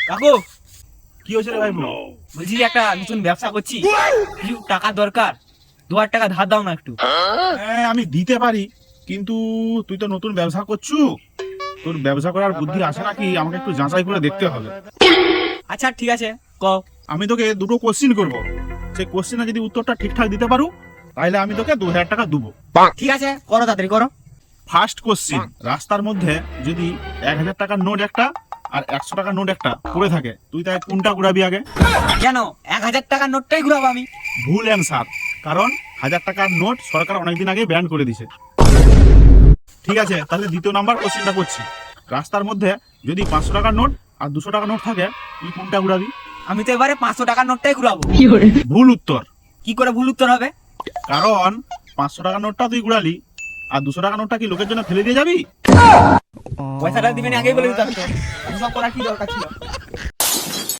কাকু কি হয়েছে রে ভাই বলো? বলছি যে একটা নতুন ব্যবসা করছি, কিছু টাকা দরকার, 2000 টাকা ধার দাও না একটু। হ্যাঁ আমি দিতে পারি, কিন্তু তুই তো নতুন ব্যবসা করছু, তোর ব্যবসা করার বুদ্ধি আসে নাকি আমাকে একটু যাচাই করে দেখতে হবে। আচ্ছা ঠিক আছে, কও। আমি তোকে দুটো কোশ্চিন করব, সেই কোশ্চিনে যদি উত্তরটা ঠিকঠাক দিতে পারু তাহলে আমি তোকে 2000 টাকা দেবো। ঠিক আছে, করো তাড়াতাড়ি করো। ফার্স্ট কোশ্চিন, রাস্তার মধ্যে যদি 1000 টাকার নোট একটা আর 100 টাকার নোট একটা পড়ে থাকে, তুই তাই কোনটা ঘুরাবি আগে? কেন 1000 টাকার নোটটাই ঘুরাবো আমি? ভুল অ্যান্সার, কারণ 1000 টাকার নোট সরকার অনেকদিন আগে ব্যান করে দিছে। ঠিক আছে, তাহলে দ্বিতীয় নাম্বার কোশ্চেনটা করছি। রাস্তার মধ্যে যদি 500 টাকার নোট আর 200 টাকার নোট থাকে, তুই কোনটা ঘুরাবি? আমি তো এবারে 500 টাকার নোটটাই ঘুরাবো। ভুল উত্তর, কি করে ভুল উত্তর হবে? কারণ 500 টাকার নোটটা তুই ঘুরালি আর 200 টাকার নোটটা কি লোকের জন্য ফেলে দিয়ে যাবি? পয়সাটা দিবেন আগেই বলে দিতাম তো, সব করার কি দরকার ছিল?